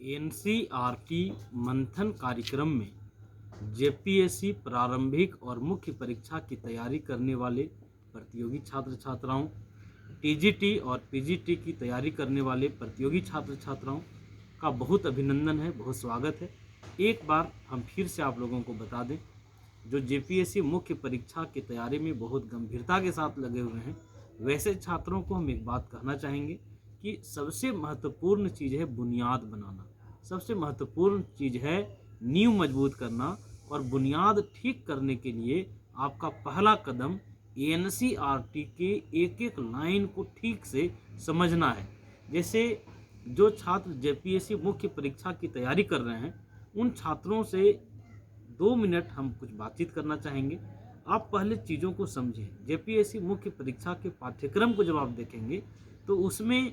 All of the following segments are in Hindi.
एनसीईआरटी मंथन कार्यक्रम में जेपीएससी प्रारंभिक और मुख्य परीक्षा की तैयारी करने वाले प्रतियोगी छात्र छात्राओं, टीजीटी और पीजीटी की तैयारी करने वाले प्रतियोगी छात्र छात्राओं का बहुत अभिनंदन है, बहुत स्वागत है। एक बार हम फिर से आप लोगों को बता दें, जो जेपीएससी मुख्य परीक्षा की तैयारी में बहुत गंभीरता के साथ लगे हुए हैं, वैसे छात्रों को हम एक बात कहना चाहेंगे कि सबसे महत्वपूर्ण चीज़ है बुनियाद बनाना। सबसे महत्वपूर्ण चीज़ है नींव मजबूत करना, और बुनियाद ठीक करने के लिए आपका पहला कदम एनसीईआरटी के एक एक लाइन को ठीक से समझना है। जैसे जो छात्र जेपीएससी मुख्य परीक्षा की तैयारी कर रहे हैं, उन छात्रों से 2 मिनट हम कुछ बातचीत करना चाहेंगे। आप पहले चीज़ों को समझें। जेपीएससी मुख्य परीक्षा के पाठ्यक्रम को जब आप देखेंगे तो उसमें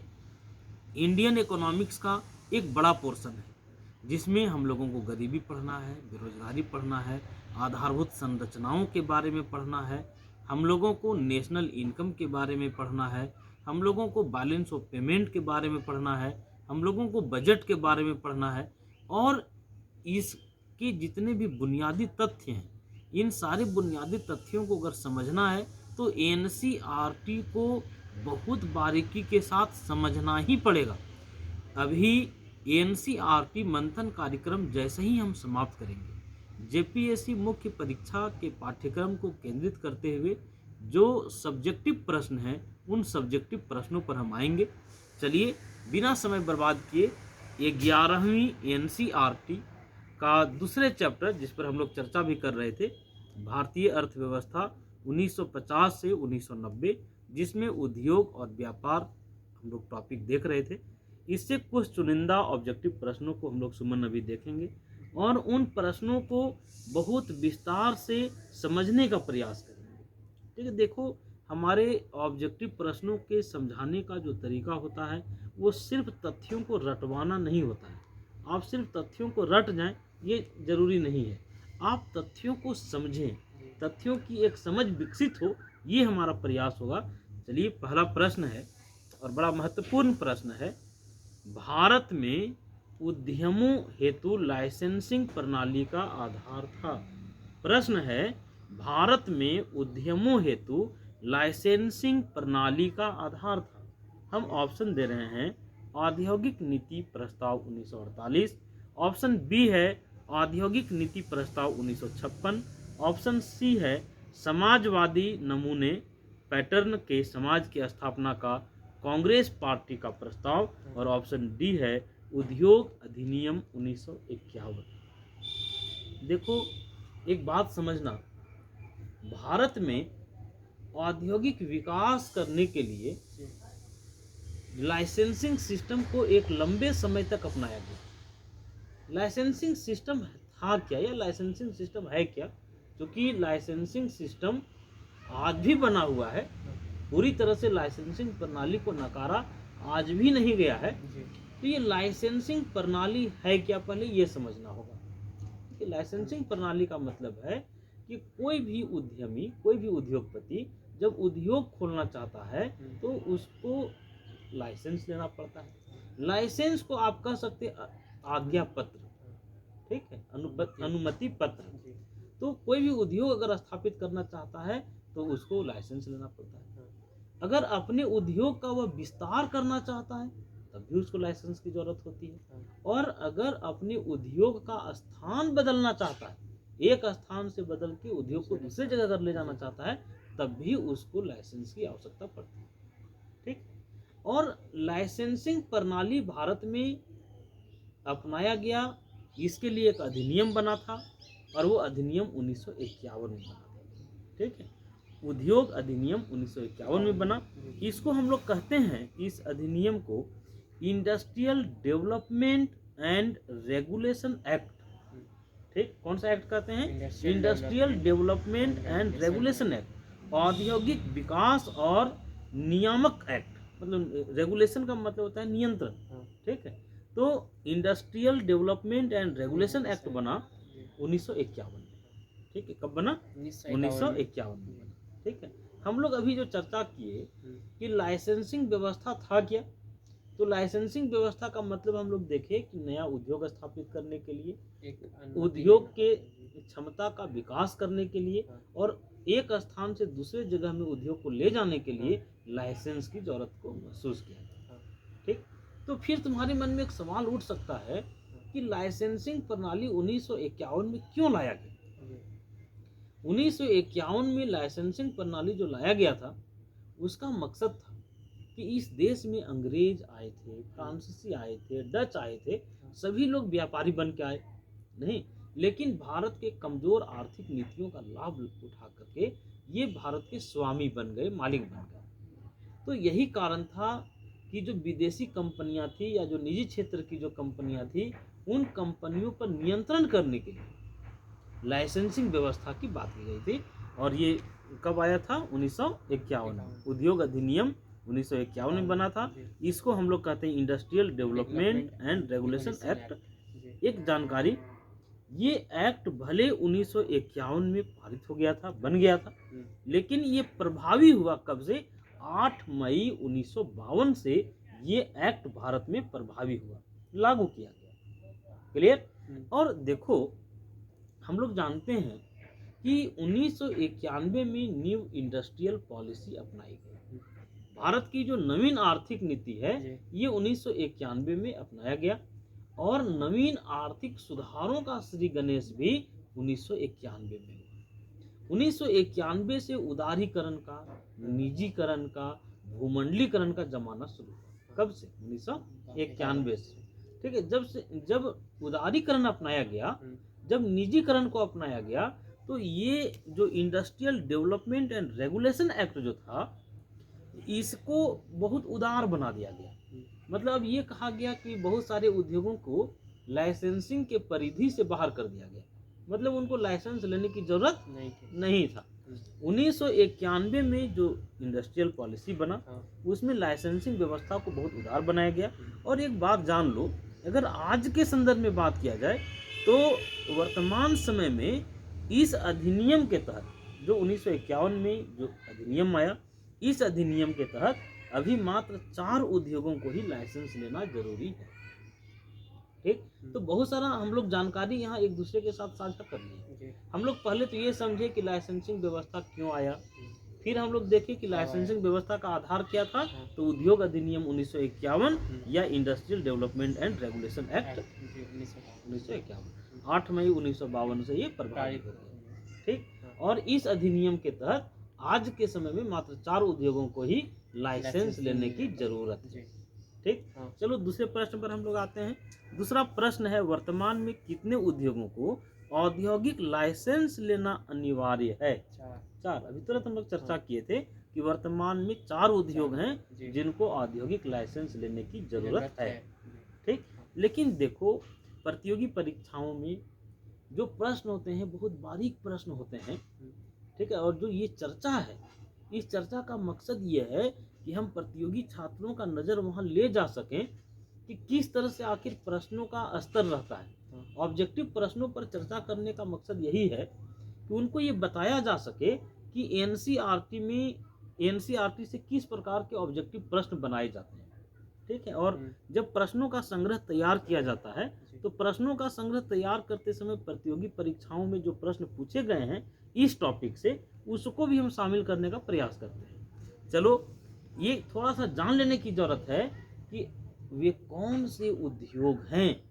इंडियन इकोनॉमिक्स का एक बड़ा पोर्शन है, जिसमें हम लोगों को गरीबी पढ़ना है, बेरोजगारी पढ़ना है, आधारभूत संरचनाओं के बारे में पढ़ना है, हम लोगों को नेशनल इनकम के बारे में पढ़ना है, हम लोगों को बैलेंस ऑफ पेमेंट के बारे में पढ़ना है, हम लोगों को बजट के बारे में पढ़ना है, और इसके जितने भी बुनियादी तथ्य हैं, इन सारे बुनियादी तथ्यों को अगर समझना है तो एनसीईआरटी को बहुत बारीकी के साथ समझना ही पड़ेगा। अभी एनसीईआरटी मंथन कार्यक्रम जैसे ही हम समाप्त करेंगे, जेपीएससी मुख्य परीक्षा के पाठ्यक्रम को केंद्रित करते हुए जो सब्जेक्टिव प्रश्न हैं, उन सब्जेक्टिव प्रश्नों पर हम आएंगे। चलिए बिना समय बर्बाद किए 11वीं एनसीईआरटी का दूसरे चैप्टर, जिस पर हम लोग चर्चा भी कर रहे थे, भारतीय अर्थव्यवस्था 1950 से 1990, जिसमें उद्योग और व्यापार हम लोग टॉपिक देख रहे थे, इससे कुछ चुनिंदा ऑब्जेक्टिव प्रश्नों को हम लोग सुमन अभी देखेंगे और उन प्रश्नों को बहुत विस्तार से समझने का प्रयास करेंगे। ठीक है, देखो हमारे ऑब्जेक्टिव प्रश्नों के समझाने का जो तरीका होता है, वो सिर्फ तथ्यों को रटवाना नहीं होता है। आप सिर्फ तथ्यों को रट जाएं, ये जरूरी नहीं है। आप तथ्यों को समझें, तथ्यों की एक समझ विकसित हो, ये हमारा प्रयास होगा। चलिए पहला प्रश्न है और बड़ा महत्वपूर्ण प्रश्न है, भारत में उद्यमों हेतु लाइसेंसिंग प्रणाली का आधार था। प्रश्न है, भारत में उद्यमों हेतु लाइसेंसिंग प्रणाली का आधार था। हम ऑप्शन दे रहे हैं, औद्योगिक नीति प्रस्ताव 1948, ऑप्शन बी है औद्योगिक नीति प्रस्ताव 1956, ऑप्शन सी है समाजवादी नमूने पैटर्न के समाज की स्थापना का कांग्रेस पार्टी का प्रस्ताव, और ऑप्शन डी है उद्योग अधिनियम 1951। देखो एक बात समझना, भारत में औद्योगिक विकास करने के लिए लाइसेंसिंग सिस्टम को एक लंबे समय तक अपनाया गया। लाइसेंसिंग सिस्टम था क्या, या लाइसेंसिंग सिस्टम है क्या? क्योंकि लाइसेंसिंग सिस्टम आज भी बना हुआ है, पूरी तरह से लाइसेंसिंग प्रणाली को नकारा आज भी नहीं गया है। तो ये लाइसेंसिंग प्रणाली है क्या, पहले ये समझना होगा कि लाइसेंसिंग प्रणाली का मतलब है कि कोई भी उद्यमी, कोई भी उद्योगपति जब उद्योग खोलना चाहता है तो उसको लाइसेंस लेना पड़ता है। लाइसेंस को आप कह सकते आज्ञा पत्र, ठीक है, अनुमति पत्र। तो कोई भी उद्योग अगर स्थापित करना चाहता है तो उसको लाइसेंस लेना पड़ता है। अगर अपने उद्योग का वह विस्तार करना चाहता है तब भी उसको लाइसेंस की जरूरत होती है। और अगर अपने उद्योग का स्थान बदलना चाहता है, एक स्थान से बदल के उद्योग को दूसरे जगह अगर ले जाना चाहता है, तब भी उसको लाइसेंस की आवश्यकता पड़ती है। ठीक, और लाइसेंसिंग प्रणाली भारत में अपनाया गया, इसके लिए एक अधिनियम बना था, और वो अधिनियम 1951 में बना था। ठीक है, उद्योग अधिनियम 1951 में बना। इसको हम लोग कहते हैं, इस अधिनियम को industrial development and regulation act. ठीक, कौन सा एक्ट कहते हैं? Industrial development and regulation act, औद्योगिक विकास और नियामक एक्ट। मतलब रेगुलेशन का मतलब होता है नियंत्रण। ठीक है, तो industrial development and regulation act बना 1951 में। ठीक है, कब बना? 1951 में बना। ठीक है, हम लोग अभी जो चर्चा किए कि लाइसेंसिंग व्यवस्था था क्या, तो लाइसेंसिंग व्यवस्था का मतलब हम लोग देखें कि नया उद्योग स्थापित करने के लिए, एक उद्योग के क्षमता का विकास करने के लिए और एक स्थान से दूसरे जगह में उद्योग को ले जाने के लिए लाइसेंस की जरूरत को महसूस किया जाता है। ठीक, तो फिर तुम्हारे मन में एक सवाल उठ सकता है कि लाइसेंसिंग प्रणाली 1951 में क्यों लाया गया। 1951 में लाइसेंसिंग प्रणाली जो लाया गया था उसका मकसद था कि इस देश में अंग्रेज आए थे, फ्रांसीसी आए थे, डच आए थे, सभी लोग व्यापारी बन के आए नहीं, लेकिन भारत के कमजोर आर्थिक नीतियों का लाभ उठा करके ये भारत के स्वामी बन गए, मालिक बन गए। तो यही कारण था कि जो विदेशी कंपनियां थी या जो निजी क्षेत्र की जो कंपनियां थी, उन कंपनियों पर नियंत्रण करने के लिए लाइसेंसिंग व्यवस्था की बात की गई थी। और ये कब आया था? 1951 में। उद्योग अधिनियम 1951 में बना था। इसको हम लोग कहते हैं industrial development and regulation act. एक जानकारी, ये एक्ट भले 1951 में पारित हो गया था, बन गया था, लेकिन ये प्रभावी हुआ कब से? 8 मई 1952 से ये एक्ट भारत में प्रभावी हुआ, लागू किया गया। क्लियर? और देखो, हम लोग जानते हैं कि 1991 में न्यू इंडस्ट्रियल पॉलिसी अपनाई गई। भारत की जो नवीन आर्थिक नीति है ये 1991 में अपनाया गया और नवीन आर्थिक सुधारों का श्री गणेश भी 1991 में हुआ। 1991 से उदारीकरण का, निजीकरण का, भूमंडलीकरण का जमाना शुरू हुआ। कब से? 1991 से। ठीक है, जब उदारीकरण अपनाया गया, जब निजीकरण को अपनाया गया, तो ये जो industrial development and regulation act जो था, इसको बहुत उदार बना दिया गया। मतलब अब ये कहा गया कि बहुत सारे उद्योगों को लाइसेंसिंग के परिधि से बाहर कर दिया गया, मतलब उनको लाइसेंस लेने की जरूरत नहीं था। 1991 में जो इंडस्ट्रियल पॉलिसी बना, उसमें लाइसेंसिंग व्यवस्था को बहुत उदार बनाया गया। और एक बात जान लो, अगर आज के संदर्भ में बात किया जाए तो वर्तमान समय में इस अधिनियम के तहत, जो 1951 में जो अधिनियम आया, इस अधिनियम के तहत अभी मात्र 4 उद्योगों को ही लाइसेंस लेना जरूरी है। ठीक, तो बहुत सारा हम लोग जानकारी यहाँ एक दूसरे के साथ साझा कर लिए। हम लोग पहले तो ये समझे कि लाइसेंसिंग व्यवस्था क्यों आया, फिर हम लोग देखे कि लाइसेंसिंग व्यवस्था का आधार क्या था, तो उद्योग अधिनियम 1951 या industrial development and regulation act 1951, 8 मई 1952 से ये प्रभावी हो गया। ठीक, और इस अधिनियम के तहत आज के समय में मात्र 4 उद्योगों को ही लाइसेंस लेने की जरूरत है। ठीक, चलो दूसरे प्रश्न पर हम लोग आते हैं। दूसरा प्रश्न है, वर्तमान में कितने उद्योगों को औद्योगिक लाइसेंस लेना अनिवार्य है? 4। अभी तुरंत हम लोग चर्चा किए थे कि वर्तमान में 4 उद्योग हैं जिनको औद्योगिक लाइसेंस लेने की जरूरत है। ठीक, लेकिन देखो, प्रतियोगी परीक्षाओं में जो प्रश्न होते हैं बहुत बारीक प्रश्न होते हैं। ठीक है, और जो ये चर्चा है, इस चर्चा का मकसद ये है कि हम प्रतियोगी छात्रों का नज़र वहाँ ले जा सकें कि किस तरह से आखिर प्रश्नों का स्तर रहता है। ऑब्जेक्टिव प्रश्नों पर चर्चा करने का मकसद यही है कि उनको ये बताया जा सके कि एनसीईआरटी में, एनसीईआरटी से किस प्रकार के ऑब्जेक्टिव प्रश्न बनाए जाते हैं। ठीक है, और जब प्रश्नों का संग्रह तैयार किया जाता है, तो प्रश्नों का संग्रह तैयार करते समय प्रतियोगी परीक्षाओं में जो प्रश्न पूछे गए हैं इस टॉपिक से, उसको भी हम शामिल करने का प्रयास करते हैं। चलो, ये थोड़ा सा जान लेने की जरूरत है कि वे कौन से उद्योग हैं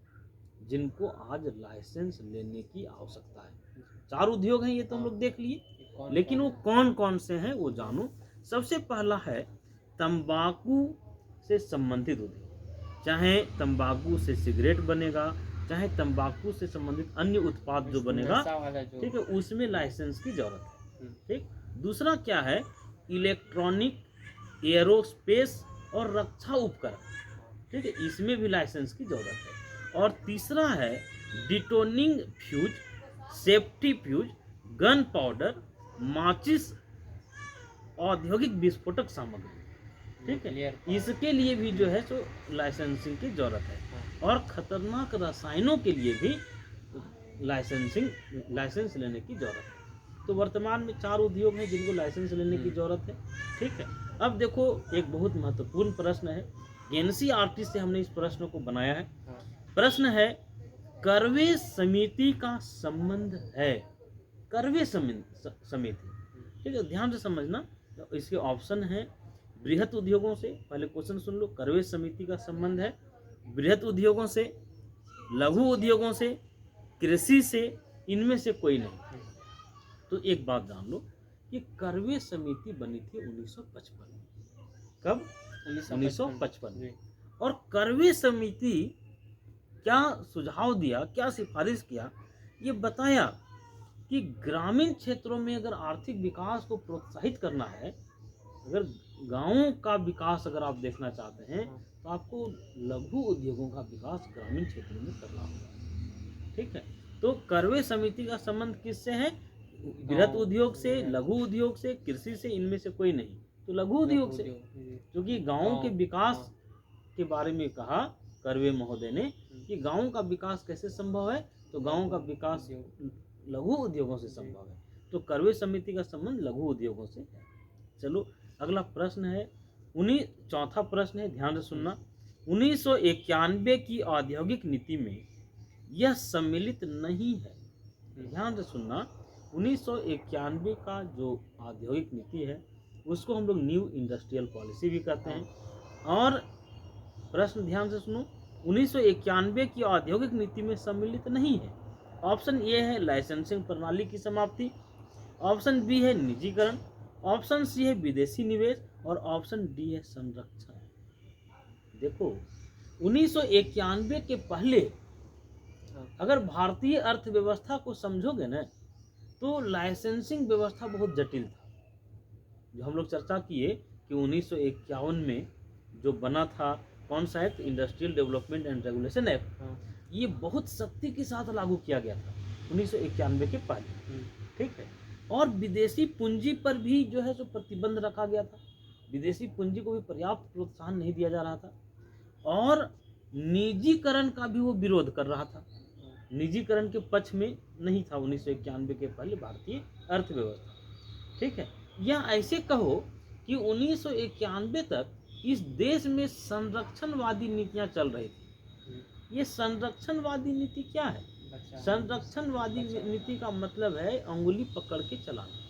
जिनको आज लाइसेंस लेने की आवश्यकता है। 4 उद्योग हैं, ये तो हम लोग देख लिए, लेकिन वो कौन कौन से हैं वो जानो। सबसे पहला है तंबाकू से संबंधित उद्योग। चाहे तंबाकू से सिगरेट बनेगा, चाहे तंबाकू से संबंधित अन्य उत्पाद जो बनेगा, ठीक है, उसमें लाइसेंस की जरूरत है। ठीक, दूसरा क्या है? इलेक्ट्रॉनिक, एरोस्पेस और रक्षा उपकरण। ठीक है, इसमें भी लाइसेंस की जरूरत है। और तीसरा है detonating fuse, safety fuse, gun powder, माचिस, औद्योगिक विस्फोटक सामग्री। ठीक है, इसके लिए भी जो है सो लाइसेंसिंग की जरूरत है। और खतरनाक रसायनों के लिए भी लाइसेंस लेने की जरूरत है। तो वर्तमान में 4 उद्योग हैं जिनको लाइसेंस लेने की जरूरत है। ठीक है, अब देखो, एक बहुत महत्वपूर्ण प्रश्न है एनसीईआरटी से हमने इस प्रश्न को बनाया है। हाँ। प्रश्न है, करवे समिति का संबंध है। करवे समिति, ठीक है, ध्यान से समझना। तो इसके ऑप्शन है बृहत उद्योगों से, पहले क्वेश्चन सुन लो, करवे समिति का संबंध है बृहत उद्योगों से, लघु उद्योगों से, कृषि से, इनमें से कोई नहीं। तो एक बात जान लो, ये करवे समिति बनी थी 1955 में। कब? 1955 में। और करवे समिति क्या सुझाव दिया, क्या सिफारिश किया, ये बताया कि ग्रामीण क्षेत्रों में अगर आर्थिक विकास को प्रोत्साहित करना है, अगर गांवों का विकास अगर आप देखना चाहते हैं, तो आपको लघु उद्योगों का विकास ग्रामीण क्षेत्रों में करना होगा। ठीक है, तो करवे समिति का संबंध किससे है? बृहत उद्योग से, लघु उद्योग से, कृषि से, इनमें से कोई नहीं। तो लघु उद्योग से, क्योंकि गांवों के विकास के बारे में कहा करवे महोदय ने कि गांवों का विकास कैसे संभव है, तो गांवों का विकास लघु उद्योगों से संभव है। तो करवे समिति का संबंध लघु उद्योगों से है। चलो अगला प्रश्न है, चौथा प्रश्न है, ध्यान से सुनना। 1991 की औद्योगिक नीति में यह सम्मिलित नहीं है। ध्यान से सुनना, 1991 का जो औद्योगिक नीति है उसको हम लोग न्यू इंडस्ट्रियल पॉलिसी भी कहते हैं। और प्रश्न ध्यान से सुनो, 1991 की औद्योगिक नीति में सम्मिलित नहीं है। ऑप्शन ए है लाइसेंसिंग प्रणाली की समाप्ति, ऑप्शन बी है निजीकरण, ऑप्शन सी है विदेशी निवेश, और ऑप्शन डी है संरक्षण। देखो 1991 के पहले अगर भारतीय अर्थव्यवस्था को समझोगे ना, तो लाइसेंसिंग व्यवस्था बहुत जटिल था। जो हम लोग चर्चा किए कि 1951 में जो बना था कौन सा act, industrial development and regulation act, ये बहुत सख्ती के साथ लागू किया गया था 1991 के पहले। ठीक है, और विदेशी पूंजी पर भी जो है सो प्रतिबंध रखा गया था। विदेशी पूंजी को भी पर्याप्त प्रोत्साहन नहीं दिया जा रहा था, और निजीकरण का भी वो विरोध कर रहा था। निजीकरण के पक्ष में नहीं था 1991 के पहले भारतीय अर्थव्यवस्था। ठीक है, या ऐसे कहो कि 1991 तक इस देश में संरक्षणवादी नीतियां चल रही थी। ये संरक्षणवादी नीति क्या है? संरक्षणवादी नीति का मतलब है अंगुली पकड़ के चलाना।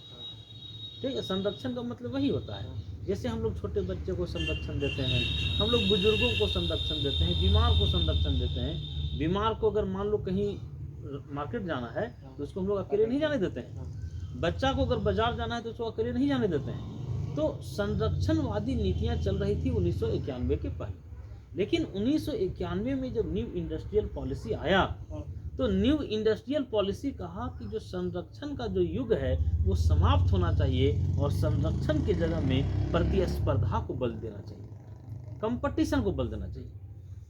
ठीक है, संरक्षण का मतलब वही होता है, जैसे हम लोग छोटे बच्चे को संरक्षण देते हैं, हम लोग बुजुर्गों को संरक्षण देते हैं, बीमार को संरक्षण देते हैं। बीमार को अगर मान लो कहीं मार्केट जाना है तो उसको हम लोग अकेले नहीं जाने देते हैं। बच्चा को अगर बाजार जाना है तो उसको अकेले नहीं जाने देते हैं। तो संरक्षणवादी नीतियां चल रही थी 1991 के पहले। लेकिन 1991 में जब न्यू इंडस्ट्रियल पॉलिसी आया, तो न्यू इंडस्ट्रियल पॉलिसी कहा कि जो संरक्षण का जो युग है वो समाप्त होना चाहिए, और संरक्षण की जगह में प्रतिस्पर्धा को बल देना चाहिए, कंपटीशन को बल देना चाहिए।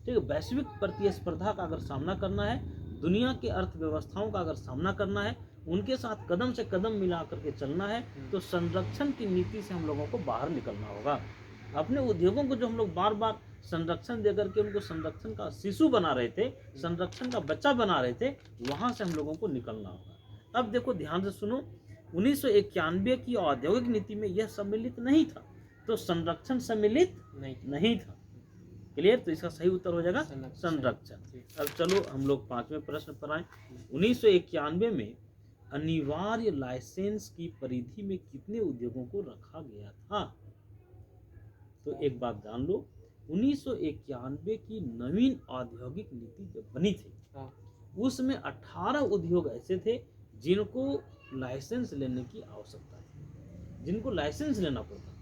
ठीक है, वैश्विक प्रतिस्पर्धा का अगर सामना करना है, दुनिया के अर्थव्यवस्थाओं का अगर सामना करना है, उनके साथ कदम से कदम मिला करके चलना है, तो संरक्षण की नीति से हम लोगों को बाहर निकलना होगा। अपने उद्योगों को जो हम लोग बार बार संरक्षण देकर के उनको संरक्षण का शिशु बना रहे थे, संरक्षण का बच्चा बना रहे थे, वहां से हम लोगों को निकलना होगा। अब देखो ध्यान से सुनो, 1991 की औद्योगिक नीति में यह सम्मिलित नहीं था, तो संरक्षण सम्मिलित नहीं था। क्लियर? तो इसका सही उत्तर हो जाएगा संरक्षण। अब चलो हम लोग 5वें प्रश्न पर आए। 1991 में अनिवार्य लाइसेंस की परिधि में कितने उद्योगों को रखा गया था? तो एक बात जान लो, 1991 की नवीन औद्योगिक नीति जब बनी थी, उसमें 18 उद्योग ऐसे थे जिनको लाइसेंस लेने की आवश्यकता थी, जिनको लाइसेंस लेना पड़ता,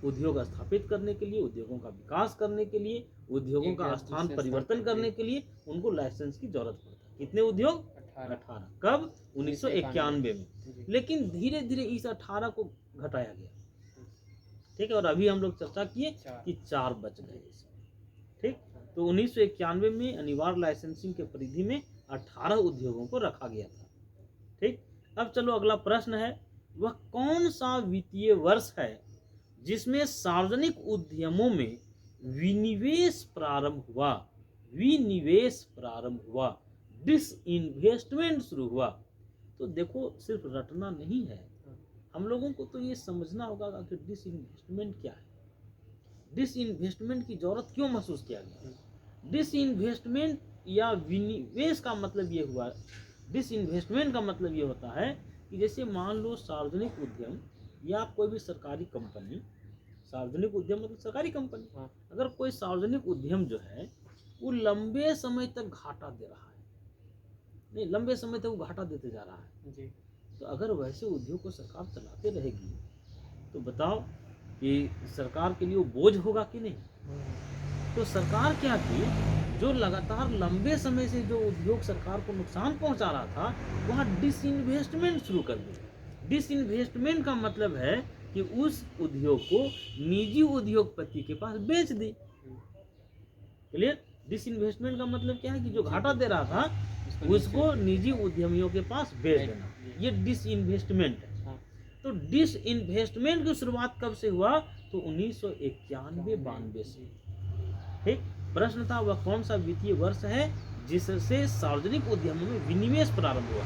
उद्योग स्थापित करने के लिए, उद्योगों का विकास करने के लिए, उद्योगों का स्थान परिवर्तन करने के लिए उनको लाइसेंस की जरूरत पड़ता है। कितने उद्योग? 18। कब? 1991 में। लेकिन धीरे धीरे इस 18 को घटाया गया। ठीक है, और अभी हम लोग चर्चा किए कि 4 बच गए इसमें। ठीक, तो 1991 में अनिवार्य लाइसेंसिंग के परिधि में 18 उद्योगों को रखा गया था। ठीक, अब चलो अगला प्रश्न है, वह कौन सा वित्तीय वर्ष है जिसमें सार्वजनिक उद्यमों में विनिवेश प्रारंभ हुआ? विनिवेश प्रारंभ हुआ, डिसइन्वेस्टमेंट शुरू हुआ। तो देखो सिर्फ रटना नहीं है, हम लोगों को तो ये समझना होगा कि डिसइन्वेस्टमेंट क्या है। डिसइन्वेस्टमेंट की जरूरत क्यों महसूस किया गया? डिसइन्वेस्टमेंट या विनिवेश का मतलब ये हुआ, डिसइन्वेस्टमेंट का मतलब ये होता है कि जैसे मान लो सार्वजनिक उद्यम या कोई भी सरकारी कंपनी, सार्वजनिक उद्यम मतलब सरकारी कंपनी, अगर कोई सार्वजनिक उद्यम जो है वो लंबे समय तक घाटा दे रहा है, नहीं लंबे समय तक वो घाटा देते जा रहा है जी, तो अगर वैसे उद्योग को सरकार चलाते रहेगी तो बताओ कि सरकार के लिए वो बोझ होगा कि नहीं? तो सरकार क्या की, जो लगातार लंबे समय से जो उद्योग सरकार को नुकसान पहुंचा रहा था वहाँ डिसइन्वेस्टमेंट शुरू कर दी। डिसइन्वेस्टमेंट का मतलब है कि उस उद्योग को निजी उद्योगपति के पास बेच दी। क्लियर? डिसइन्वेस्टमेंट का मतलब क्या है कि जो घाटा दे रहा था उसको निजी उद्यमियों के पास बेच देना, ये डिसइन्वेस्टमेंट है। तो डिसइन्वेस्टमेंट की शुरुआत कब से हुआ? तो 1991-92 से। ठीक, प्रश्न था वह कौन सा वित्तीय वर्ष है जिससे सार्वजनिक उद्यमों में विनिवेश प्रारंभ हुआ?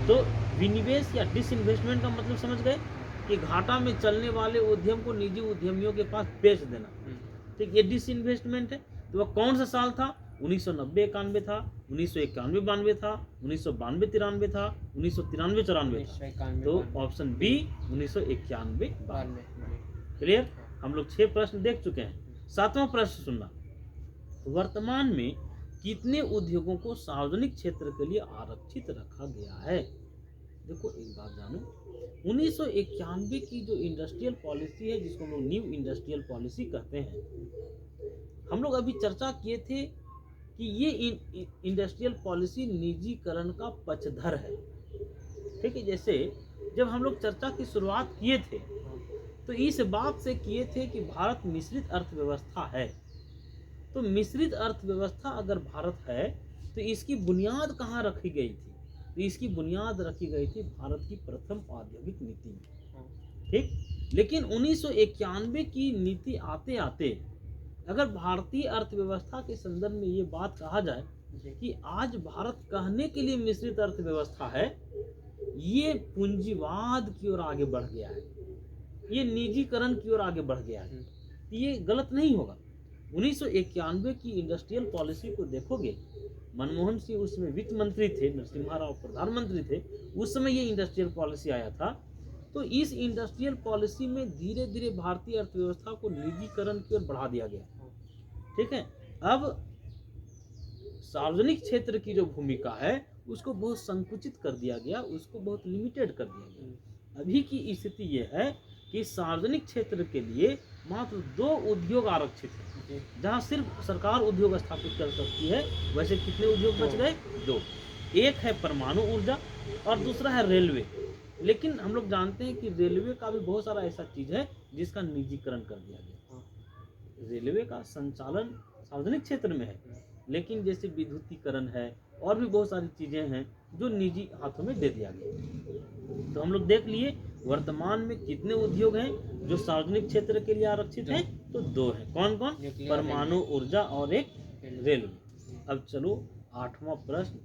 तो विनिवेश या डिसइन्वेस्टमेंट का मतलब समझ गए कि घाटा में चलने वाले उद्यम को निजी उद्यमियों के पास बेच देना। ठीक, ये डिसइन्वेस्टमेंट है। तो वह कौन सा साल था? 1990-91 था, 1991-92 था, 1992-93 था, 1993-94 था। तो ऑप्शन बी 1991-92। क्लियर? हम लोग 6 प्रश्न देख चुके हैं। 7वां प्रश्न सुनना, वर्तमान में कितने उद्योगों को सार्वजनिक क्षेत्र के लिए आरक्षित रखा गया है? देखो एक बात जानो, 1991 की जो इंडस्ट्रियल पॉलिसी है जिसको हम लोग न्यू इंडस्ट्रियल पॉलिसी कहते हैं, हम लोग अभी चर्चा किए थे कि ये इंडस्ट्रियल पॉलिसी निजीकरण का पक्षधर है। ठीक है, जैसे जब हम लोग चर्चा की शुरुआत किए थे तो इस बात से किए थे कि भारत मिश्रित अर्थव्यवस्था है। तो मिश्रित अर्थव्यवस्था अगर भारत है तो इसकी बुनियाद कहाँ रखी गई थी? तो इसकी बुनियाद रखी गई थी भारत की प्रथम औद्योगिक नीति में। ठीक, लेकिन 1991 की नीति आते आते अगर भारतीय अर्थव्यवस्था के संदर्भ में ये बात कहा जाए कि आज भारत कहने के लिए मिश्रित अर्थव्यवस्था है, ये पूंजीवाद की ओर आगे बढ़ गया है, ये निजीकरण की ओर आगे बढ़ गया है, ये गलत नहीं होगा। 1991 की इंडस्ट्रियल पॉलिसी को देखोगे, मनमोहन सिंह उस समय वित्त मंत्री थे, नरसिम्हा राव प्रधानमंत्री थे, उस समय ये इंडस्ट्रियल पॉलिसी आया था। तो इस इंडस्ट्रियल पॉलिसी में धीरे धीरे भारतीय अर्थव्यवस्था को निजीकरण की ओर बढ़ा दिया गया। ठीक है, अब सार्वजनिक क्षेत्र की जो भूमिका है उसको बहुत संकुचित कर दिया गया, उसको बहुत लिमिटेड कर दिया गया। अभी की स्थिति ये है कि सार्वजनिक क्षेत्र के लिए मात्र 2 उद्योग आरक्षित है, जहां सिर्फ सरकार उद्योग स्थापित कर सकती है। वैसे कितने उद्योग बच गए? 2। एक है परमाणु ऊर्जा और दूसरा है रेलवे। लेकिन हम लोग जानते हैं कि रेलवे का भी बहुत सारा ऐसा चीज है जिसका निजीकरण कर दिया गया। रेलवे का संचालन सार्वजनिक क्षेत्र में है, लेकिन जैसे विद्युतीकरण है और भी बहुत सारी चीजें हैं जो निजी हाथों में दे दिया गया। तो हम लोग देख लिए वर्तमान में कितने उद्योग हैं जो सार्वजनिक क्षेत्र के लिए आरक्षित हैं? तो 2 हैं। कौन कौन? परमाणु ऊर्जा और एक रेलवे। अब चलो 8वां प्रश्न,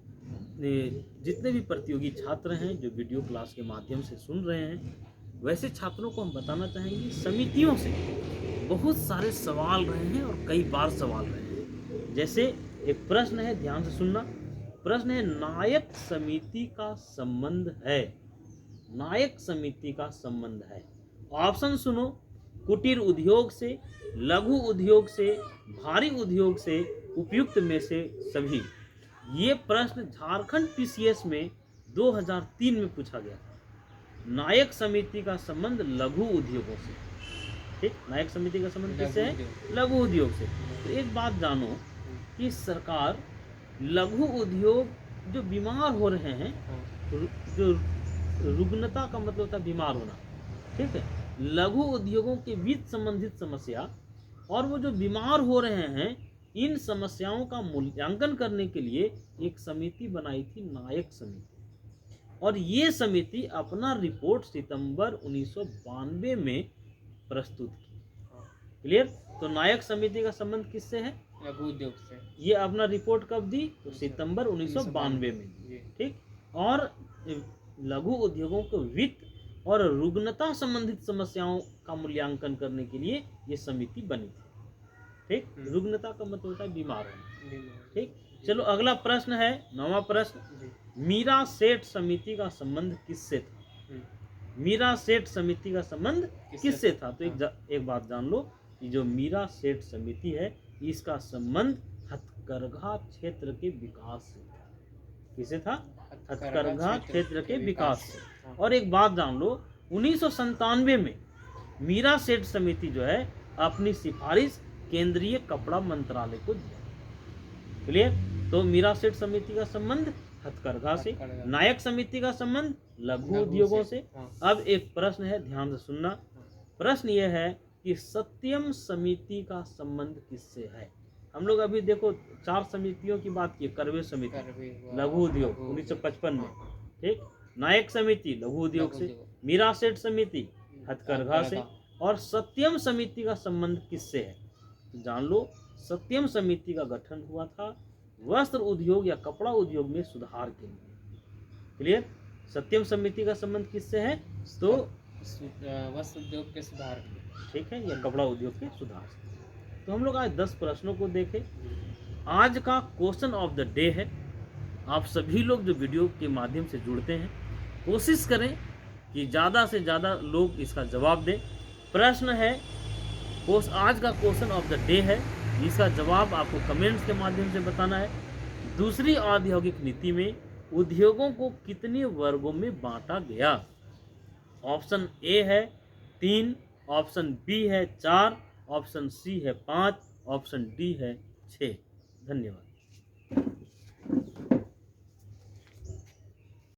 जितने भी प्रतियोगी छात्र हैं जो वीडियो क्लास के माध्यम से सुन रहे हैं, वैसे छात्रों को हम बताना चाहेंगे समितियों से बहुत सारे सवाल रहे हैं और कई बार सवाल रहे हैं। जैसे एक प्रश्न है, ध्यान से सुनना, प्रश्न है नायक समिति का संबंध है, नायक समिति का संबंध है। ऑप्शन सुनो, कुटीर उद्योग से, लघु उद्योग से, भारी उद्योग से, उपयुक्त में से सभी। ये प्रश्न झारखंड पीसीएस में 2003 में पूछा गया। नायक समिति का संबंध लघु उद्योगों से। ठीक, नायक समिति का संबंध किससे है? लघु उद्योग से। तो एक बात जानो कि सरकार लघु उद्योग जो बीमार हो रहे हैं, जो रुग्णता का मतलब होता है बीमार होना, ठीक है, लघु उद्योगों के वित्त संबंधित समस्या और वो जो बीमार हो रहे हैं, इन समस्याओं का मूल्यांकन करने के लिए एक समिति बनाई थी, नायक समिति। और ये समिति अपना रिपोर्ट सितंबर 1992 में प्रस्तुत की। क्लियर? तो नायक समिति का संबंध किससे है? लघु उद्योग से। ये अपना रिपोर्ट कब दी? तो सितंबर 1992 में दी। ठीक, और लघु उद्योगों को वित्त और रुग्णता संबंधित समस्याओं का मूल्यांकन करने के लिए ये समिति बनी थी। ठीक, रुग्णता का मतलब होता है बीमार होना। ठीक, चलो अगला प्रश्न है 9वां प्रश्न, मीरा सेठ समिति का संबंध किससे था? मीरा सेठ समिति का संबंध किससे था? तो एक बात जान लो कि जो मीरा सेठ समिति है इसका संबंध हथकरघा क्षेत्र के विकास से था। किससे था? हथकरघा क्षेत्र के विकास से। और एक बात जान लो, 1997 में मीरा सेठ समिति जो है अपनी सिफारिश केंद्रीय कपड़ा मंत्रालय को दिया। क्लियर? तो मीरा सेठ समिति का संबंध हथकरघा से, नायक समिति का संबंध लघु उद्योगों से। अब एक प्रश्न है, ध्यान से सुनना। प्रश्न यह है कि सत्यम समिति का संबंध किससे है? हम लोग अभी देखो 4 समितियों की बात की। करवे समिति लघु उद्योग 1955 में, ठीक, नायक समिति लघु उद्योग से, मीरा सेठ समिति हथकरघा से, और सत्यम समिति का संबंध किससे है? तो जान लो, सत्यम समिति का गठन हुआ था वस्त्र उद्योग या कपड़ा उद्योग में सुधार के लिए। क्लियर? सत्यम समिति का संबंध किससे है? तो वस्त्र उद्योग के सुधार के लिए, ठीक है, या कपड़ा उद्योग के सुधार से। तो हम लोग आज 10 प्रश्नों को देखें। आज का क्वेश्चन ऑफ द डे है, आप सभी लोग जो वीडियो के माध्यम से जुड़ते हैं कोशिश करें कि ज़्यादा से ज़्यादा लोग इसका जवाब दें। प्रश्न है, आज का क्वेश्चन ऑफ द डे है, इसका जवाब आपको कमेंट्स के माध्यम से बताना है। दूसरी औद्योगिक नीति में उद्योगों को कितने वर्गों में बांटा गया? ऑप्शन ए है 3, ऑप्शन बी है 4, ऑप्शन सी है 5, ऑप्शन डी है 6। धन्यवाद।